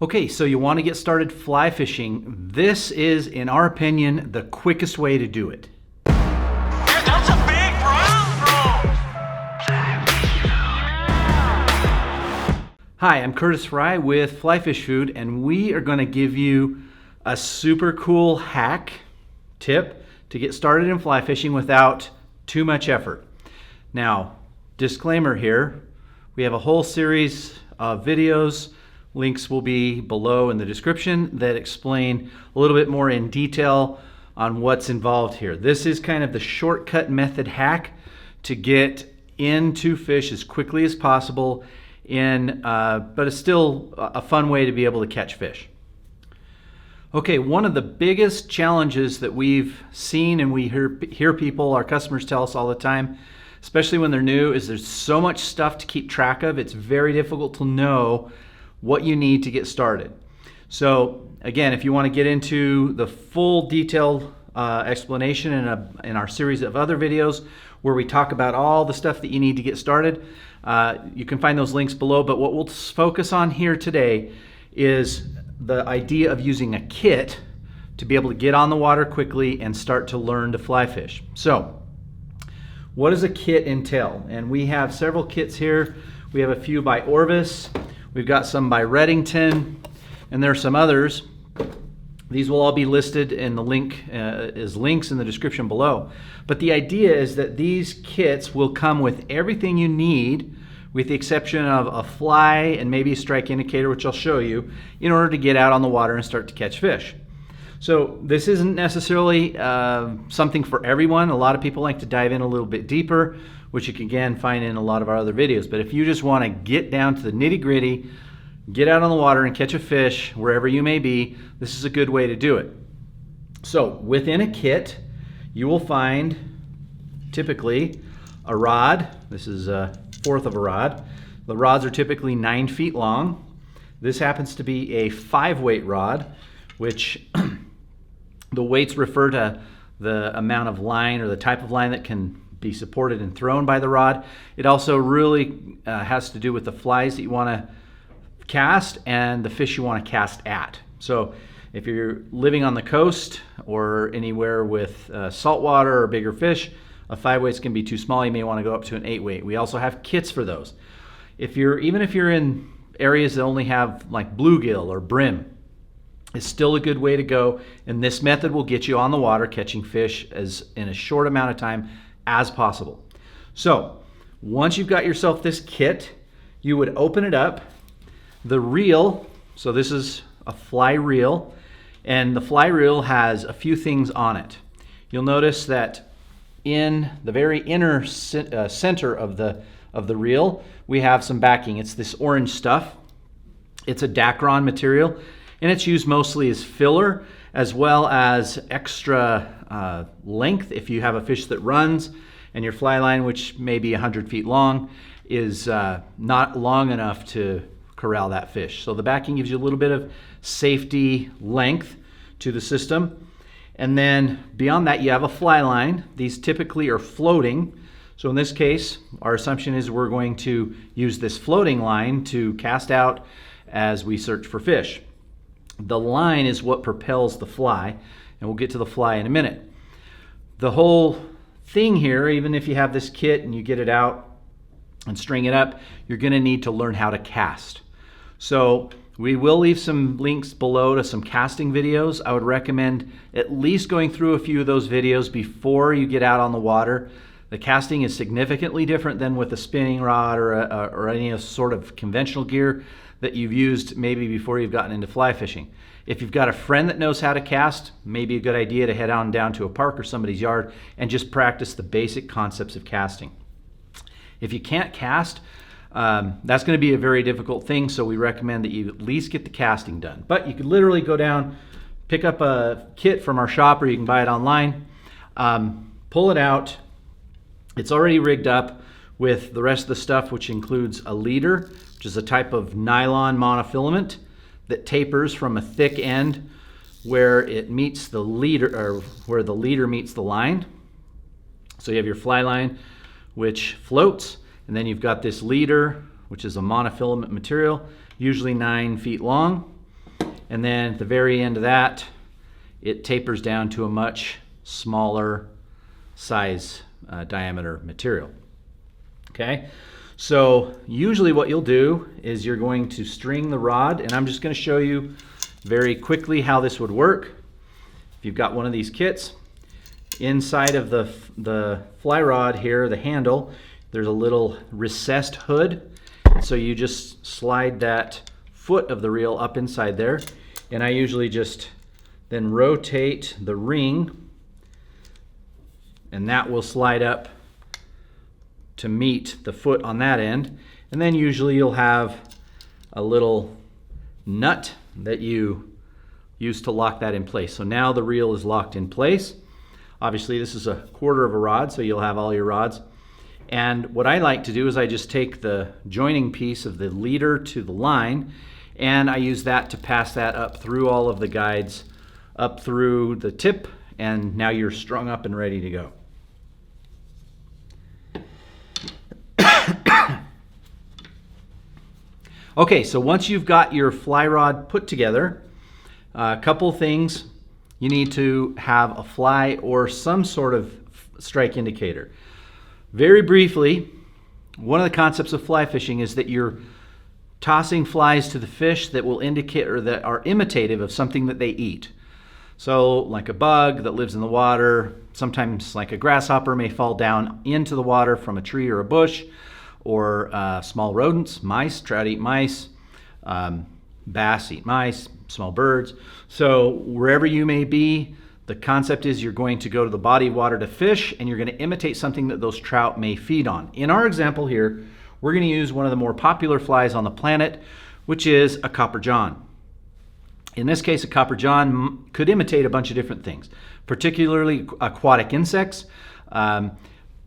Okay, so you want to get started fly fishing. This is, in our opinion, the quickest way to do it. That's a big brown bro. Hi, I'm Curtis Fry with Fly Fish Food, and we are going to give you a super cool hack tip to get started in fly fishing without too much effort. Now, disclaimer here, we have a whole series of videos. Links will be below in the description that explain a little bit more in detail on what's involved here. This is kind of the shortcut method hack to get into fish as quickly as possible, but it's still a fun way to be able to catch fish. Okay, one of the biggest challenges that we've seen and we hear people, our customers tell us all the time, especially when they're new, is there's so much stuff to keep track of. It's very difficult to know what you need to get started. So again, if you want to get into the full detailed explanation in our series of other videos where we talk about all the stuff that you need to get started, you can find those links below. But what we'll focus on here today is the idea of using a kit to be able to get on the water quickly and start to learn to fly fish. So what does a kit entail? And we have several kits here. We have a few by Orvis. We've got some by Redington, and there are some others. These will all be listed in the link as links in the description below. But the idea is that these kits will come with everything you need, with the exception of a fly and maybe a strike indicator, which I'll show you, in order to get out on the water and start to catch fish. So this isn't necessarily something for everyone. A lot of people like to dive in a little bit deeper, which you can again find in a lot of our other videos. But if you just want to get down to the nitty-gritty, get out on the water and catch a fish wherever you may be, this is a good way to do it. So within a kit, you will find typically a rod. This is a fourth of a rod. The rods are typically 9 feet long. This happens to be a 5-weight rod, which the weights refer to the amount of line or the type of line that can be supported and thrown by the rod. It also really has to do with the flies that you want to cast and the fish you want to cast at. So if you're living on the coast or anywhere with saltwater or bigger fish, a 5-weight can be too small. You may want to go up to an 8-weight. We also have kits for those. Even if you're in areas that only have like bluegill or brim, it's still a good way to go, and this method will get you on the water catching fish in a short amount of time as possible. So once you've got yourself this kit, you would open it up. The reel, so this is a fly reel, and the fly reel has a few things on it. You'll notice that in the very inner center of the reel, we have some backing. It's this orange stuff. It's a Dacron material, and it's used mostly as filler as well as extra length. If you have a fish that runs and your fly line, which may be 100 feet long, is not long enough to corral that fish. So the backing gives you a little bit of safety length to the system. And then beyond that, you have a fly line. These typically are floating. So in this case, our assumption is we're going to use this floating line to cast out as we search for fish. The line is what propels the fly, and we'll get to the fly in a minute. The whole thing here, even if you have this kit and you get it out and string it up, you're going to need to learn how to cast. So we will leave some links below to some casting videos. I would recommend at least going through a few of those videos before you get out on the water. The casting is significantly different than with a spinning rod or any sort of conventional gear that you've used maybe before you've gotten into fly fishing. If you've got a friend that knows how to cast, maybe a good idea to head on down to a park or somebody's yard and just practice the basic concepts of casting. If you can't cast, that's going to be a very difficult thing, so we recommend that you at least get the casting done. But you could literally go down, pick up a kit from our shop, or you can buy it online, pull it out. It's already rigged up with the rest of the stuff, which includes a leader, which is a type of nylon monofilament that tapers from a thick end where it meets the leader, or where the leader meets the line. So you have your fly line, which floats, and then you've got this leader, which is a monofilament material, usually 9 feet long. And then at the very end of that, it tapers down to a much smaller size diameter material. Okay, so usually what you'll do is you're going to string the rod, and I'm just going to show you very quickly how this would work. If you've got one of these kits, inside of the fly rod here, the handle, there's a little recessed hood. So you just slide that foot of the reel up inside there, and I usually just then rotate the ring, and that will slide up to meet the foot on that end. And then usually you'll have a little nut that you use to lock that in place. So now the reel is locked in place. Obviously this is a quarter of a rod, so you'll have all your rods. And what I like to do is I just take the joining piece of the leader to the line, and I use that to pass that up through all of the guides, up through the tip, and now you're strung up and ready to go. Okay, so once you've got your fly rod put together, a couple things. You need to have a fly or some sort of strike indicator. Very briefly, one of the concepts of fly fishing is that you're tossing flies to the fish that will indicate or that are imitative of something that they eat. So like a bug that lives in the water, sometimes like a grasshopper may fall down into the water from a tree or a bush, or small rodents, mice, trout eat mice, bass eat mice, small birds. So wherever you may be, the concept is you're going to go to the body of water to fish, and you're going to imitate something that those trout may feed on. In our example here, we're going to use one of the more popular flies on the planet, which is a copper john. In this case, a copper john could imitate a bunch of different things, particularly aquatic insects.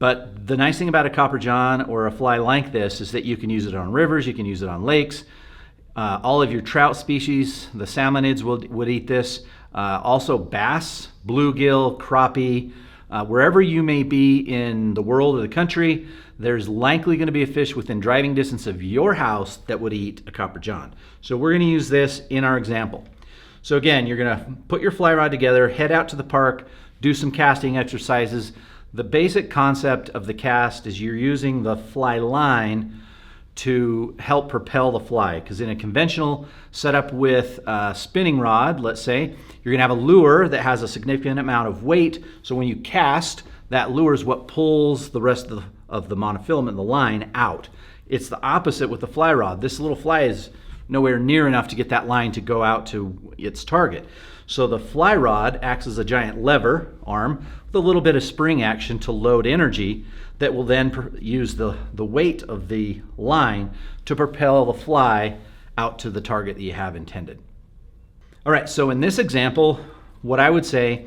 But the nice thing about a copper john or a fly like this is that you can use it on rivers, you can use it on lakes. All of your trout species, the salmonids would eat this. Also bass, bluegill, crappie, wherever you may be in the world or the country, there's likely going to be a fish within driving distance of your house that would eat a copper john. So we're going to use this in our example. So again, you're going to put your fly rod together, head out to the park, do some casting exercises. The basic concept of the cast is you're using the fly line to help propel the fly, because in a conventional setup with a spinning rod, let's say, you're going to have a lure that has a significant amount of weight, so when you cast, that lure is what pulls the rest of the monofilament, the line, out. It's the opposite with the fly rod. This little fly is nowhere near enough to get that line to go out to its target. So the fly rod acts as a giant lever arm with a little bit of spring action to load energy that will then use the weight of the line to propel the fly out to the target that you have intended. All right, so in this example, what I would say,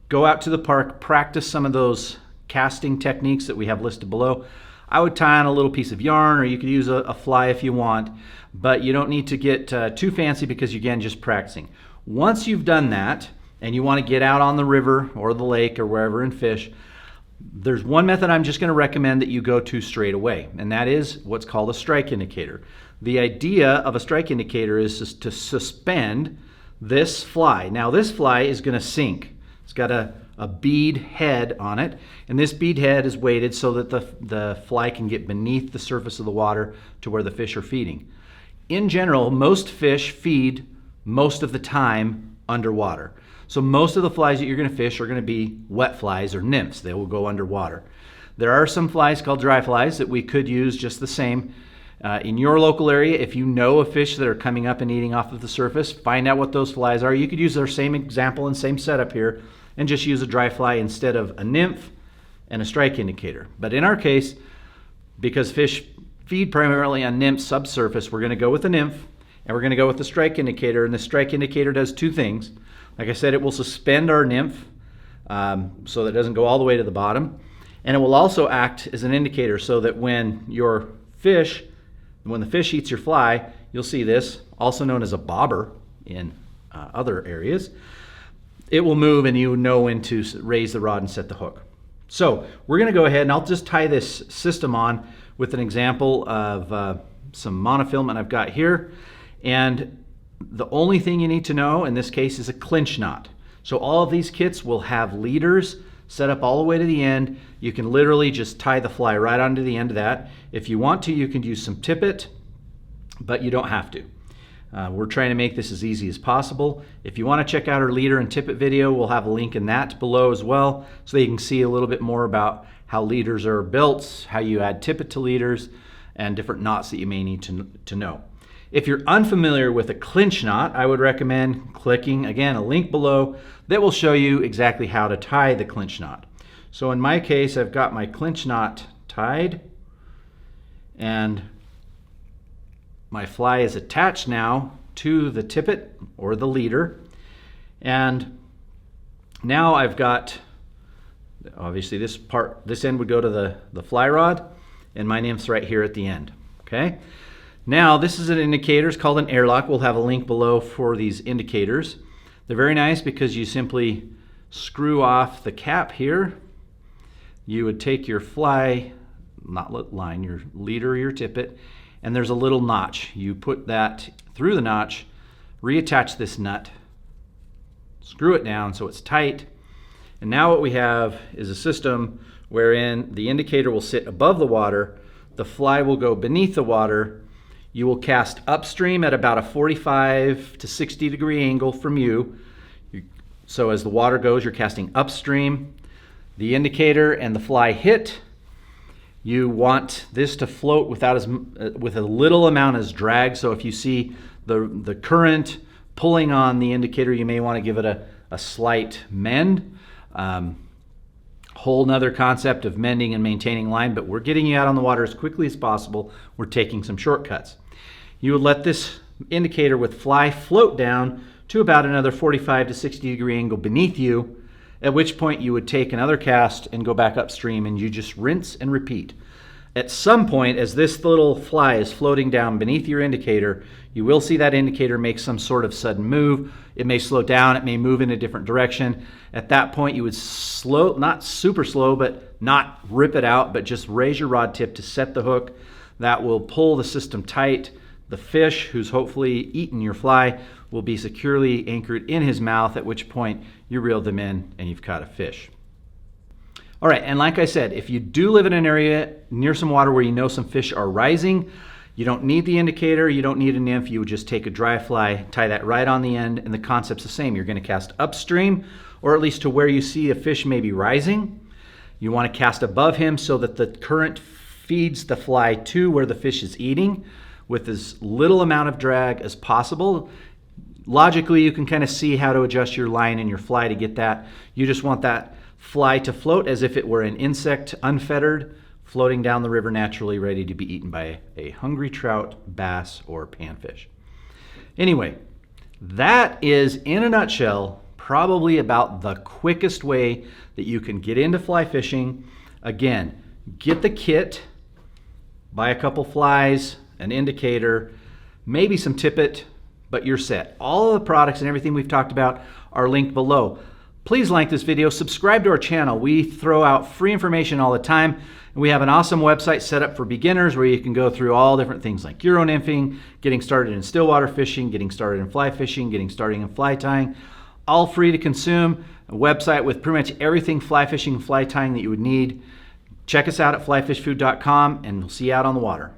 go out to the park, practice some of those casting techniques that we have listed below. I would tie on a little piece of yarn, or you could use a fly if you want, but you don't need to get too fancy because you're, again, just practicing. Once you've done that and you want to get out on the river or the lake or wherever and fish, there's one method I'm just going to recommend that you go to straight away, and that is what's called a strike indicator. The idea of a strike indicator is just to suspend this fly. Now this fly is going to sink. It's got a bead head on it, and this bead head is weighted so that the fly can get beneath the surface of the water to where the fish are feeding. In general, most fish feed most of the time underwater. So most of the flies that you're going to fish are going to be wet flies or nymphs. They will go underwater. There are some flies called dry flies that we could use just the same. In your local area, if you know of fish that are coming up and eating off of the surface, find out what those flies are. You could use our same example and same setup here and just use a dry fly instead of a nymph and a strike indicator. But in our case, because fish feed primarily on nymph subsurface, we're going to go with the nymph and we're going to go with the strike indicator. And the strike indicator does two things. Like I said, it will suspend our nymph so that it doesn't go all the way to the bottom. And it will also act as an indicator so that when the fish eats your fly, you'll see this, also known as a bobber in other areas. It will move and you know when to raise the rod and set the hook. So we're going to go ahead and I'll just tie this system on with an example of some monofilament I've got here. And the only thing you need to know in this case is a clinch knot. So all of these kits will have leaders set up all the way to the end. You can literally just tie the fly right onto the end of that. If you want to, you can use some tippet, but you don't have to. We're trying to make this as easy as possible. If you want to check out our leader and tippet video, we'll have a link in that below as well, so that you can see a little bit more about how leaders are built, how you add tippet to leaders, and different knots that you may need to know. If you're unfamiliar with a clinch knot, I would recommend clicking, again, a link below that will show you exactly how to tie the clinch knot. So in my case, I've got my clinch knot tied, and my fly is attached now to the tippet or the leader. And now I've got, obviously this end would go to the fly rod, and my nymph's right here at the end, okay? Now this is an indicator, it's called an airlock. We'll have a link below for these indicators. They're very nice because you simply screw off the cap here. You would take your fly, not line, your leader or your tippet, and there's a little notch. You put that through the notch, reattach this nut, screw it down so it's tight, and now what we have is a system wherein the indicator will sit above the water, the fly will go beneath the water, you will cast upstream at about a 45 to 60 degree angle from you. So as the water goes, you're casting upstream. The indicator and the fly hit. You want this to float with a little amount as drag. So if you see the current pulling on the indicator, you may want to give it a slight mend. Whole nother concept of mending and maintaining line, but we're getting you out on the water as quickly as possible. We're taking some shortcuts. You would let this indicator with fly float down to about another 45 to 60 degree angle beneath you, at which point you would take another cast and go back upstream, and you just rinse and repeat. At some point, as this little fly is floating down beneath your indicator, you will see that indicator make some sort of sudden move. It may slow down, it may move in a different direction. At that point, you would slow, not super slow, but not rip it out, but just raise your rod tip to set the hook. That will pull the system tight. The fish, who's hopefully eaten your fly, will be securely anchored in his mouth, at which point you reel them in and you've caught a fish. All right, and like I said, if you do live in an area near some water where you know some fish are rising, you don't need the indicator, you don't need a nymph, you would just take a dry fly, tie that right on the end, and the concept's the same. You're gonna cast upstream, or at least to where you see a fish may be rising. You wanna cast above him so that the current feeds the fly to where the fish is eating with as little amount of drag as possible. Logically, you can kind of see how to adjust your line and your fly to get that. You just want that fly to float as if it were an insect, unfettered, floating down the river naturally, ready to be eaten by a hungry trout, bass, or panfish. Anyway, that is, in a nutshell, probably about the quickest way that you can get into fly fishing. Again, get the kit, buy a couple flies, an indicator, maybe some tippet, but you're set. All of the products and everything we've talked about are linked below. Please like this video, subscribe to our channel. We throw out free information all the time, and we have an awesome website set up for beginners where you can go through all different things like Euro nymphing, getting started in stillwater fishing, getting started in fly fishing, getting started in fly tying, all free to consume. A website with pretty much everything fly fishing and fly tying that you would need. Check us out at flyfishfood.com, and we'll see you out on the water.